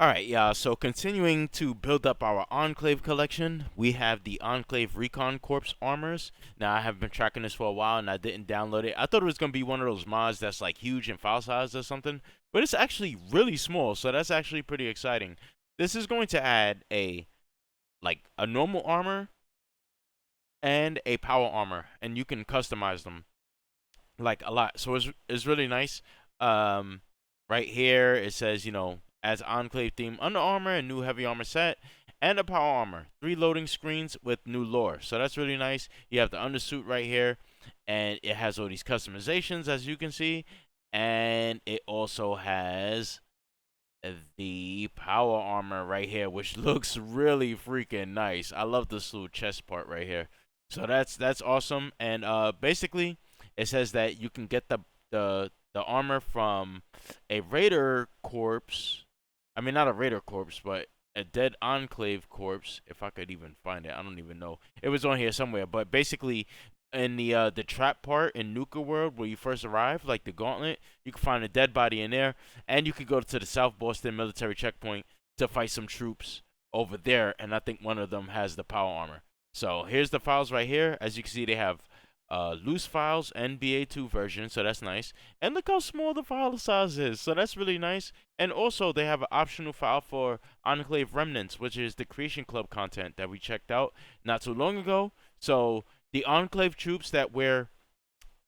Alright, yeah, so continuing to build up our Enclave collection, we have the Enclave Recon Corpse armors. Now, I have been tracking this for a while and I didn't download it. I thought it was going to be one of those mods that's like huge in file size or something, but it's actually really small, so that's actually pretty exciting. This is going to add a normal armor and a power armor, and you can customize them like a lot. So it's really nice. Um, right here it says, as Enclave theme under armor and new heavy armor set and a power armor. 3 loading screens with new lore. So that's really nice. You have the undersuit right here, and it has all these customizations as you can see, and it also has the power armor right here, which looks really freaking nice. I love this little chest part right here. So that's awesome. And basically it says that you can get the armor from a raider corpse. I mean, not a raider corpse, but a dead enclave corpse. If I could even find it, I don't even know. It was on here somewhere, but basically in the trap part in Nuka World where you first arrive, like the gauntlet, you can find a dead body in there, and you could go to the South Boston military checkpoint to fight some troops over there, and I think one of them has the power armor. So here's the files right here. As you can see, they have loose files, NBA2 version, so that's nice. And look how small the file size is, so that's really nice. And also, they have an optional file for Enclave Remnants, which is the Creation Club content that we checked out not too long ago. So the Enclave troops that wear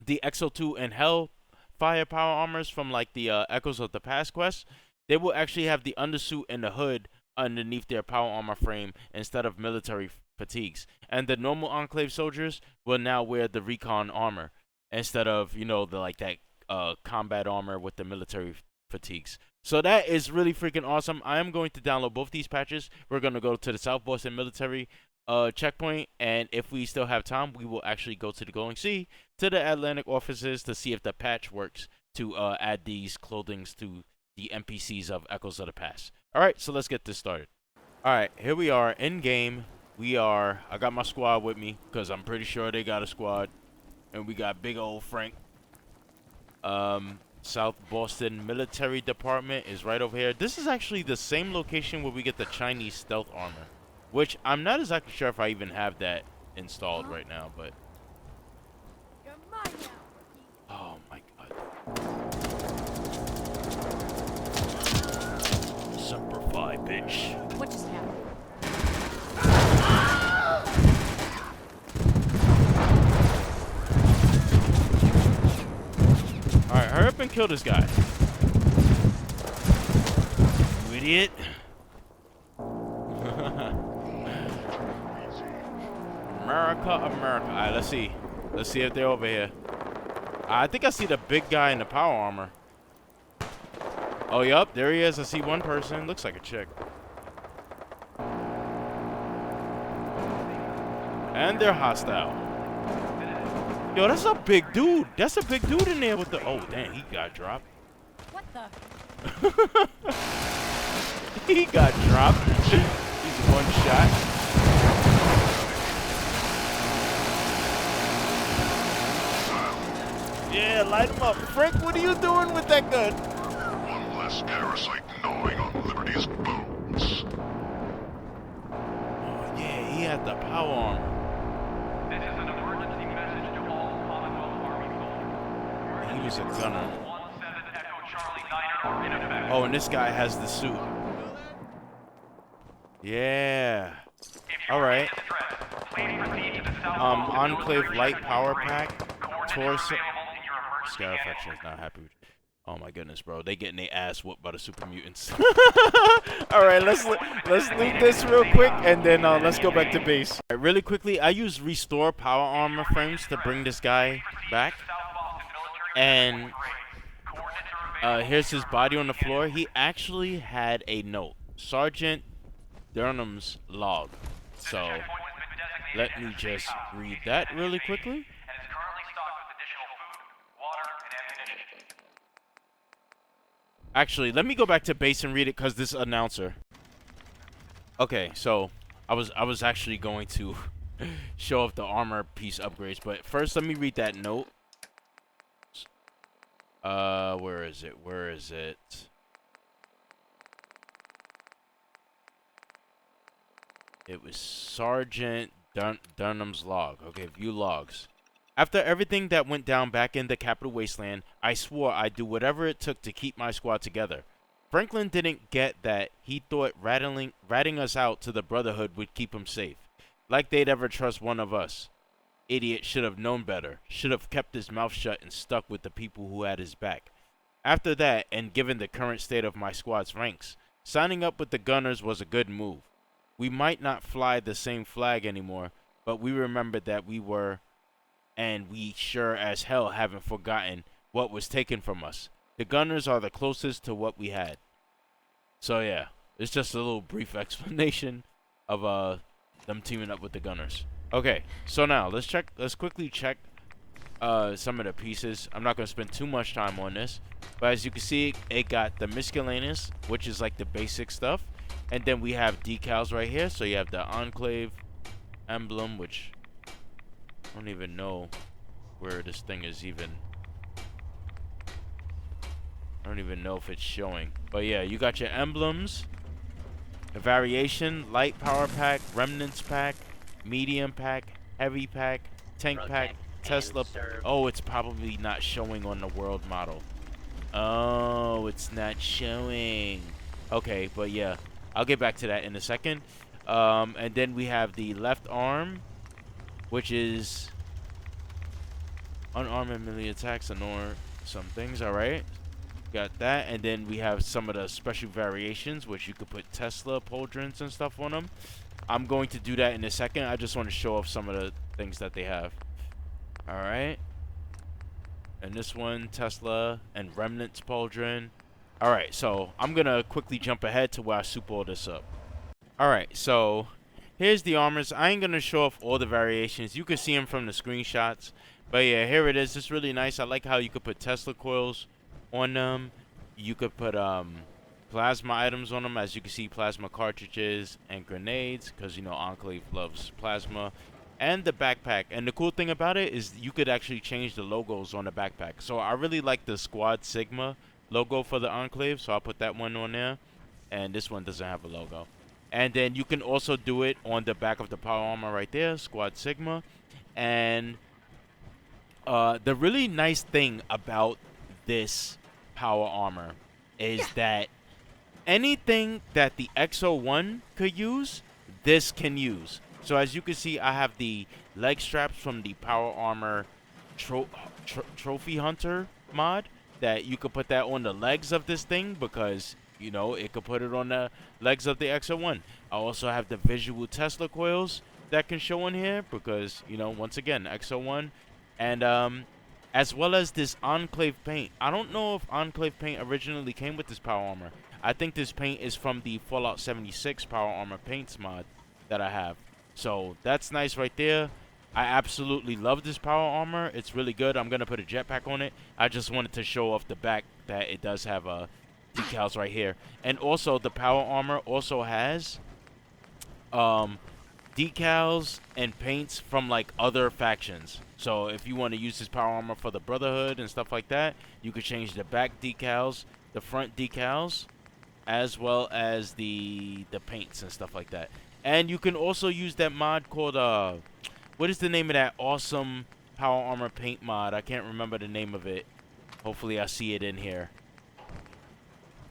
the XO2 and Hellfire power armors from like the Echoes of the Past quest, they will actually have the undersuit and the hood underneath their power armor frame instead of military fatigues. And the normal Enclave soldiers will now wear the Recon armor instead of the like that combat armor with the military fatigues. So that is really freaking awesome. I am going to download both these patches. We're going to go to the South Boston military checkpoint, and if we still have time, we will actually go to the Glowing Sea to the Atlantic offices to see if the patch works to add these clothings to the NPCs of Echoes of the Past. Alright, so let's get this started. Alright, here we are in game. I got my squad with me because I'm pretty sure they got a squad, and we got big old Frank. South Boston Military Department is right over here. This is actually the same location where we get the Chinese stealth armor, which I'm not exactly sure if I even have that installed right now, but oh my god. Simplify, bitch. What just happened? Alright, hurry up and kill this guy. You idiot. America, America. Alright, let's see. Let's see if they're over here. I think I see the big guy in the power armor. Oh, yup, there he is. I see one person. Looks like a chick. And they're hostile. Yo, that's a big dude. That's a big dude in there with the... Oh, damn, he got dropped. What the? He got dropped. He's one shot. Yeah, light him up. Frank, what are you doing with that gun? One less parasite gnawing on Liberty's bones. Oh, yeah, he had the power armor. This is an emergency message to all Commonwealth Army soldiers. He was a gunner. 17 Echo Charlie Niner are in effect. Oh, and this guy has the suit. Yeah. Alright. Enclave Light Power Pack. Torso. Scar Affection is not happy with you. Oh my goodness, bro. They getting their ass whooped by the super mutants. Alright, let's loot this real quick, and then let's go back to base. Right, really quickly, I use Restore Power Armor frames to bring this guy back. And here's his body on the floor. He actually had a note. Sergeant Durnham's log. So, let me just read that really quickly. Actually, let me go back to base and read it because this announcer. Okay, so I was actually going to show off the armor piece upgrades, but first let me read that note. Where is it? Where is it? It was Sergeant Durnham's log. Okay, view logs. After everything that went down back in the Capital Wasteland, I swore I'd do whatever it took to keep my squad together. Franklin didn't get that. He thought ratting us out to the Brotherhood would keep him safe. Like they'd ever trust one of us. Idiot should have known better. Should have kept his mouth shut and stuck with the people who had his back. After that, and given the current state of my squad's ranks, signing up with the Gunners was a good move. We might not fly the same flag anymore, but we remembered that we were, and we sure as hell haven't forgotten what was taken from us. The Gunners are the closest to what we had. So yeah, it's just a little brief explanation of them teaming up with the Gunners. Okay, so now let's quickly check some of the pieces. I'm not going to spend too much time on this, but as you can see, it got the miscellaneous, which is like the basic stuff, and then we have decals right here. So you have the Enclave emblem, which I don't even know where this thing is even. I don't even know if it's showing, but yeah, you got your emblems, the variation, light power pack, remnants pack, medium pack, heavy pack, tank pack, Tesla. Oh, it's probably not showing on the world model. Oh, it's not showing. Okay, but yeah, I'll get back to that in a second. And then we have the left arm, which is unarmed and melee attacks, ignore some things. All right, got that. And then we have some of the special variations, which you could put Tesla pauldrons and stuff on them. I'm going to do that in a second. I just want to show off some of the things that they have. All right. And this one, Tesla and Remnants pauldron. All right, so I'm going to quickly jump ahead to where I soup all this up. All right, so here's the armors. I ain't going to show off all the variations. You can see them from the screenshots. But yeah, here it is. It's really nice. I like how you could put Tesla coils on them. You could put plasma items on them. As you can see, plasma cartridges and grenades, because, you know, Enclave loves plasma. And the backpack. And the cool thing about it is you could actually change the logos on the backpack. So I really like the Squad Sigma logo for the Enclave, so I'll put that one on there. And this one doesn't have a logo. And then you can also do it on the back of the power armor right there, Squad Sigma. And the really nice thing about this power armor is that anything that the XO1 could use, this can use. So as you can see, I have the leg straps from the power armor trophy hunter mod, that you could put that on the legs of this thing, because, you know, it could put it on the legs of the XO1. I also have the visual Tesla coils that can show in here, because, you know, once again, XO1. And as well as this Enclave paint. I don't know if Enclave paint originally came with this power armor. I think this paint is from the Fallout 76 power armor paints mod that I have. So that's nice right there. I absolutely love this power armor. It's really good. I'm going to put a jetpack on it. I just wanted to show off the back that it does have decals right here. And also the power armor also has decals and paints from like other factions. So if you want to use this power armor for the Brotherhood and stuff like that, you could change the back decals, the front decals, as well as the paints and stuff like that. And you can also use that mod called, what is the name of that awesome power armor paint mod? I can't remember the name of it. Hopefully I see it in here.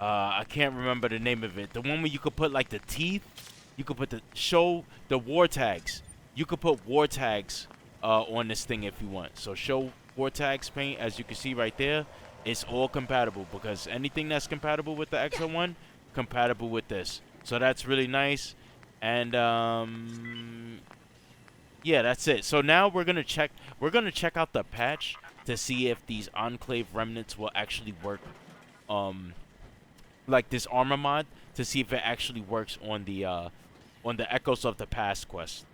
I can't remember the name of it. The one where you could put like the teeth. You could put show the war tags. You could put war tags on this thing if you want. So show war tags paint, as you can see right there. It's all compatible, because anything that's compatible with the XO1, compatible with this. So that's really nice. And yeah, that's it. So now we're gonna check out the patch to see if these Enclave remnants will actually work, like this armor mod, to see if it actually works on the Echoes of the Past quest.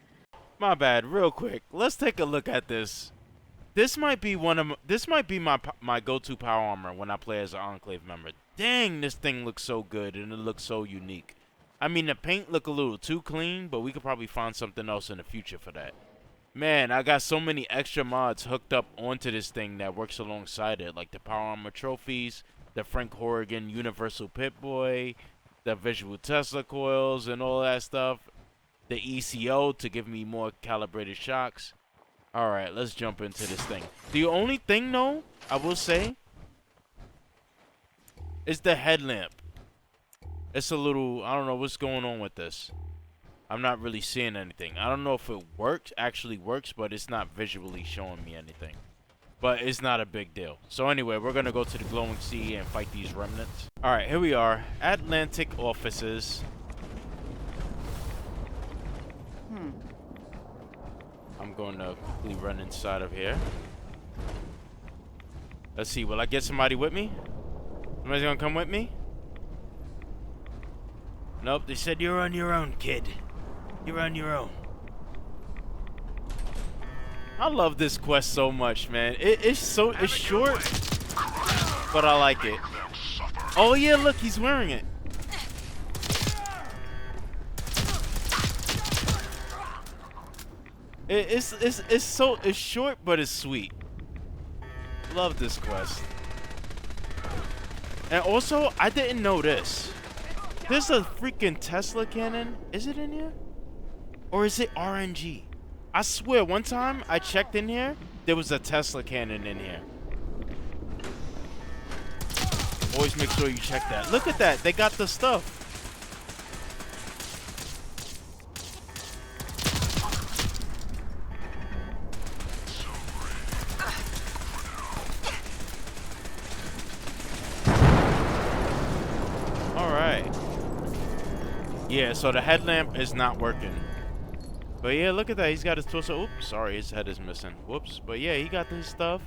My bad, real quick. Let's take a look at this. This might be my go-to power armor when I play as an Enclave member. Dang, this thing looks so good and it looks so unique. I mean, the paint look a little too clean, but we could probably find something else in the future for that. Man, I got so many extra mods hooked up onto this thing that works alongside it, like the power armor trophies, the Frank Horrigan Universal Pit-Boy, the visual Tesla coils, and all that stuff. the ECO to give me more calibrated shocks. All right, let's jump into this thing. The only thing, though, I will say, is the headlamp. It's a little, I don't know what's going on with this. I'm not really seeing anything. I don't know if it actually works, but it's not visually showing me anything. But it's not a big deal. So anyway, we're going to go to the glowing sea and fight these remnants. All right, here we are. Atlantic offices. I'm going to quickly run inside of here. Let's see. Will I get somebody with me? Somebody's going to come with me? Nope. They said you're on your own, kid. You're on your own. I love this quest so much, man. It's short, but I like it. Oh yeah, look, he's wearing it. It's short, but it's sweet. Love this quest. And also, I didn't know this. There's a freaking Tesla cannon. Is it in here? Or is it RNG? I swear, one time I checked in here, there was a Tesla cannon in here. Always make sure you check that. Look at that. They got the stuff. All right. Yeah, so the headlamp is not working. But yeah, look at that. He's got his torso. Oops, sorry, his head is missing. Whoops. But yeah, he got his stuff.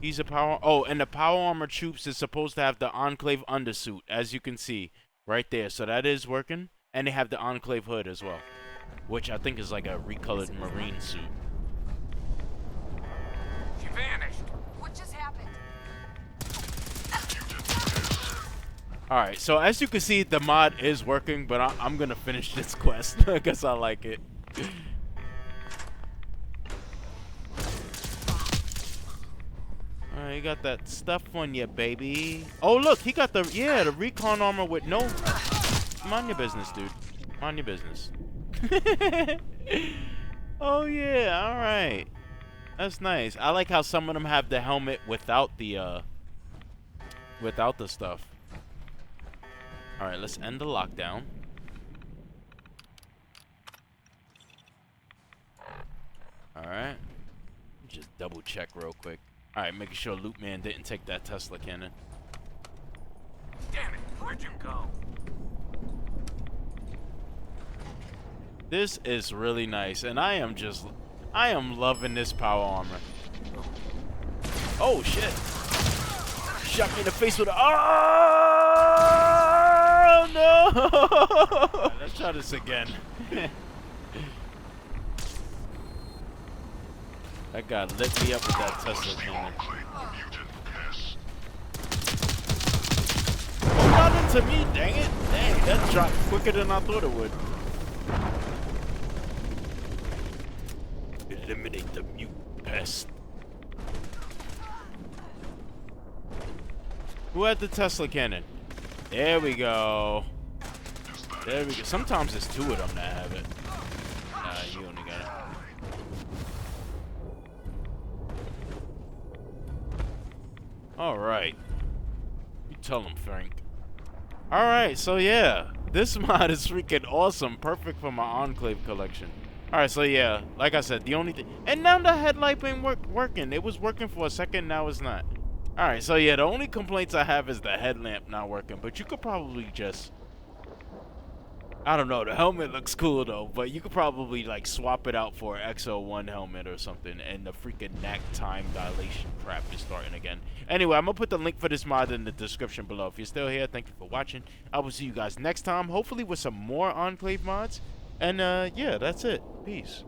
He's a power. Oh, and the power armor troops is supposed to have the Enclave undersuit, as you can see right there. So that is working. And they have the Enclave hood as well, which I think is like a recolored marine suit. She vanished. What just happened? All right, so as you can see, the mod is working, but I'm going to finish this quest because I like it. Alright, you got that stuff on you, baby. Oh, look, he got the Recon armor with no... Mind your business, dude. Mind your business. Oh, yeah, alright. That's nice. I like how some of them have the helmet without the stuff. Alright, let's end the lockdown. Alright. Just double check real quick. Alright, making sure Loot Man didn't take that Tesla cannon. Damn it, where'd you go? This is really nice, and I am loving this power armor. Oh shit! Shot me in the face with a... Oh no! Right, let's try this again. That guy lit me up with that Tesla cannon. Oh, not into me, dang it! Dang, that dropped quicker than I thought it would. Eliminate the mutant pest. Who had the Tesla cannon? There we go. There we go. Sometimes it's two of them that have it. Nah, you only got it. Alright. You tell him, Frank. Alright, so yeah. This mod is freaking awesome. Perfect for my Enclave collection. Alright, so yeah. Like I said, the only thing... And now the headlight ain't working. It was working for a second, now it's not. Alright, so yeah, the only complaints I have is the headlamp not working. But you could probably just... I don't know, the helmet looks cool though, but you could probably like swap it out for an XO1 helmet or something, and the freaking neck time dilation crap is starting again. Anyway, I'm gonna put the link for this mod in the description below. If you're still here, thank you for watching. I will see you guys next time, hopefully with some more Enclave mods. And yeah, that's it. Peace.